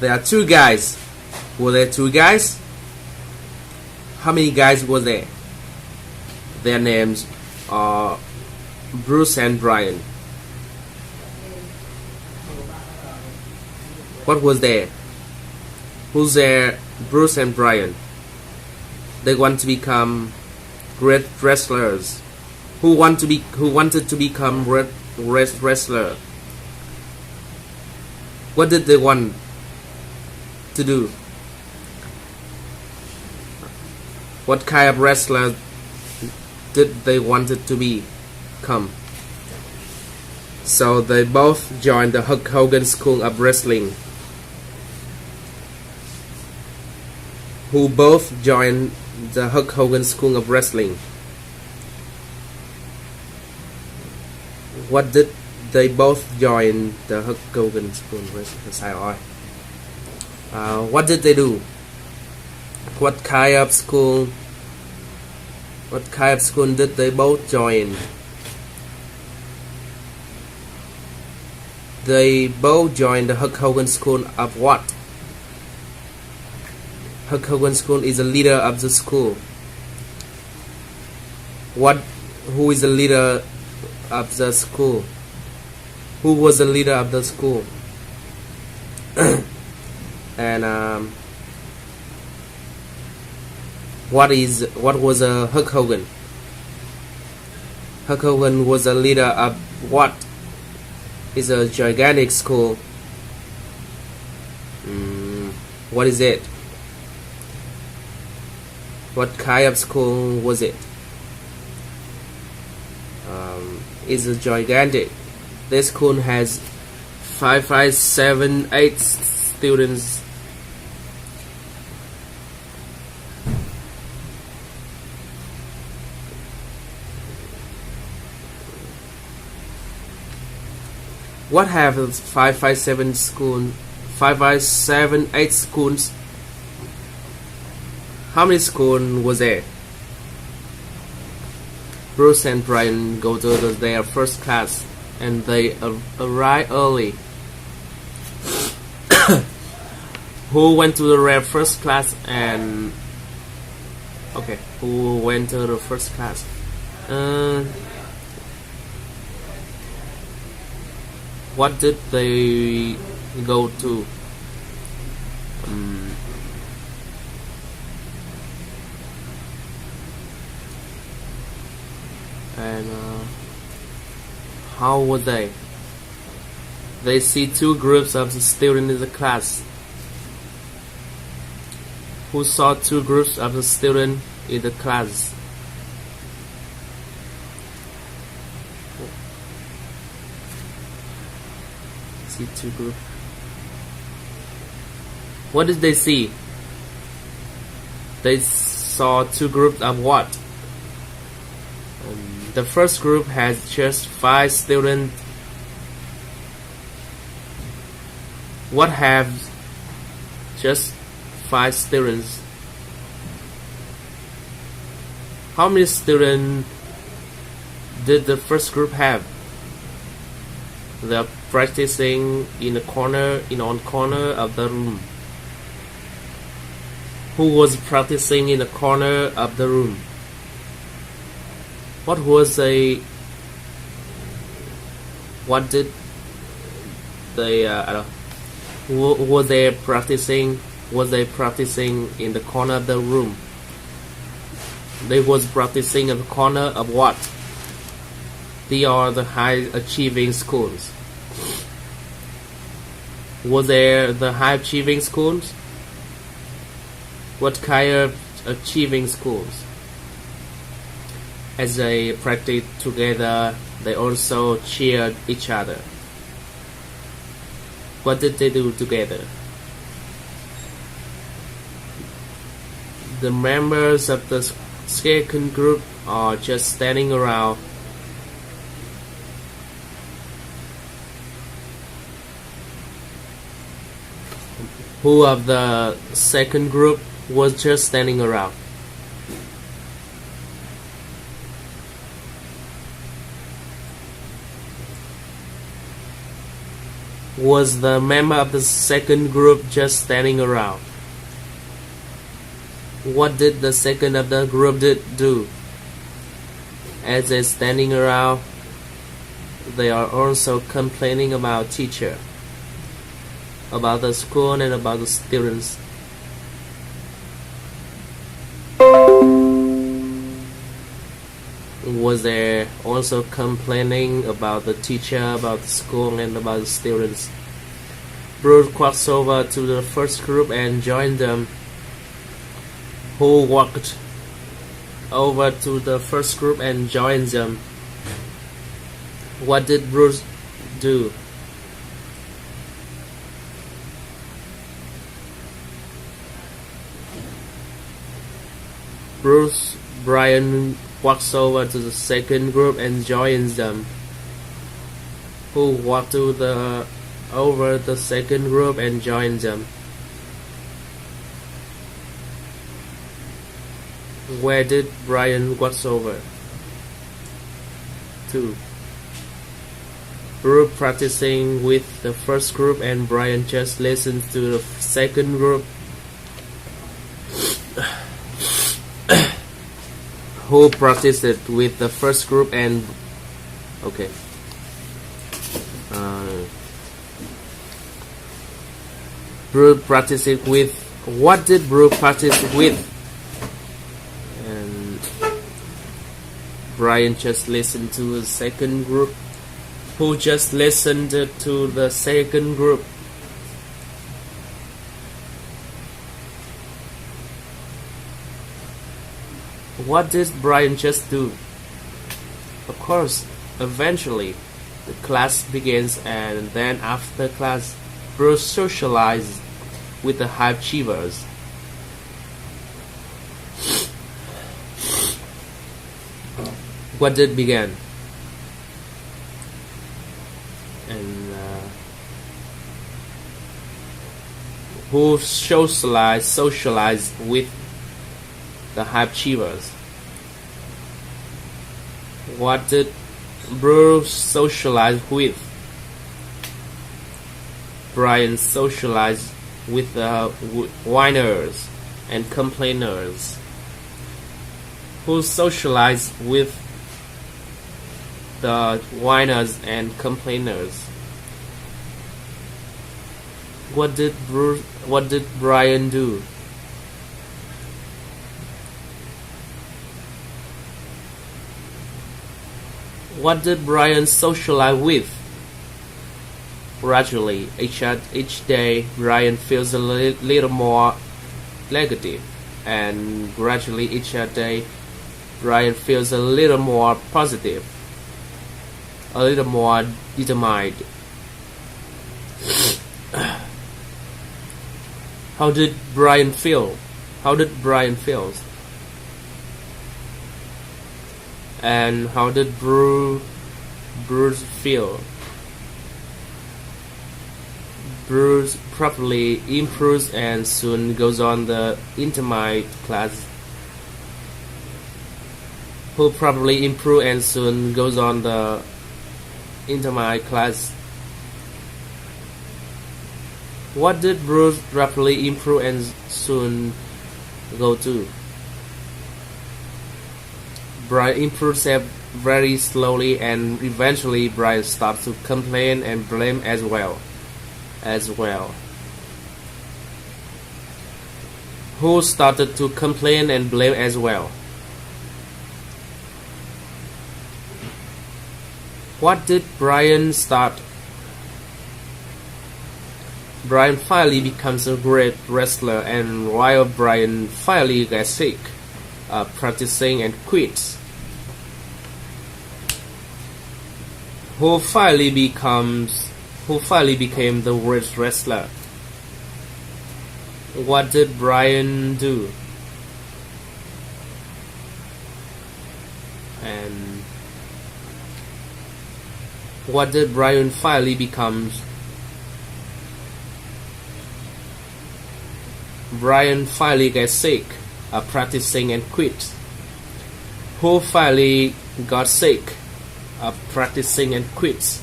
There are two guys. Were there two guys? How many guys were there? Their names are Bruce and Brian. What was there? Who's there? Bruce and Brian. They want to become great wrestlers. Who wanted to become wrestler? What did they want to do? What kind of wrestler did they wanted to become? So they both joined the Hulk Hogan School of Wrestling. Who both joined the Hulk Hogan School of Wrestling? What did they both join the Hulk Hogan School of Wrestling? Sai rồi. What did they do? What kind of school did they both join? They both joined the Hulk Hogan School of what? Hulk Hogan School is the leader of the school. Who is the leader of the school? Who was the leader of the school? And what was Hulk Hogan? Hulk Hogan was a leader of what? It's a gigantic school. What is it? What kind of school was it? It's a gigantic. This school has 5, 7, 8 students. What have 5, 7 schools? 5, 7, 8 schools? How many schools was there? Bruce and Brian go to their first class, and they arrive early. Who went to their first class and who went to the first class? What did they go to? And how were they? They see two groups of the students in the class. Who saw two groups of the students in the class? See two groups. What did they see? They saw two groups of what? The first group has just 5 students. What have just 5 students? How many students did the first group have? They're practicing in a corner, in one corner of the room. Who was practicing in the corner of the room? What did they were they practicing? Was they practicing in the corner of the room? They was practicing in the corner of what? They are the high achieving schools. Was there the high achieving schools? What kind of achieving schools? As they practiced together, they also cheered each other. What did they do together? The members of the second group are just standing around. Who of the second group was just standing around? Was the member of the second group just standing around? What did the second of the group do? As they're standing around, they are also complaining about teacher, about the school, and about the students. Was there also complaining about the teacher, about the school, and about the students? Bruce walked over to the first group and joined them. Who walked over to the first group and joined them? What did Bruce do? Brian walks over to the second group and joins them. Who walked over the second group and joined them? Where did Brian walk over to? Bruce practicing with the first group and Brian just listened to the second group. Who practiced it with the first group and okay. Bruce practiced it with. What did Bruce practice with? And Brian just listened to the second group. Who just listened to the second group? What did Brian just do? Of course, eventually, the class begins, and then after class, Bruce socialized with the high achievers. What did begin? And who socialized with the high achievers? What did Bruce socialize with? Brian socialized with the whiners and complainers. Who socialized with the whiners and complainers? What did Brian do? What did Brian socialize with? Gradually, each day, Brian feels a little more negative, and gradually each day, Brian feels a little more positive, a little more determined. How did Brian feel? And how did Bruce feel? Bruce properly improves and soon goes on the intermediate class. Who properly improves and soon goes on the intermediate class? What did Bruce rapidly improve and soon go to? Brian improves very slowly, and eventually Brian starts to complain and blame as well. Who started to complain and blame as well? What did Brian start? Brian finally becomes a great wrestler, and while Brian finally gets sick, practicing and quits. Who finally became the great wrestler? What did Brian do? And what did Brian finally become? Brian finally gets sick, practicing and quit. Who finally got sick, practicing and quits?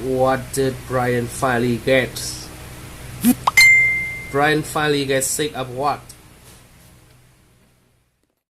What did Brian finally get? Brian finally gets sick of what?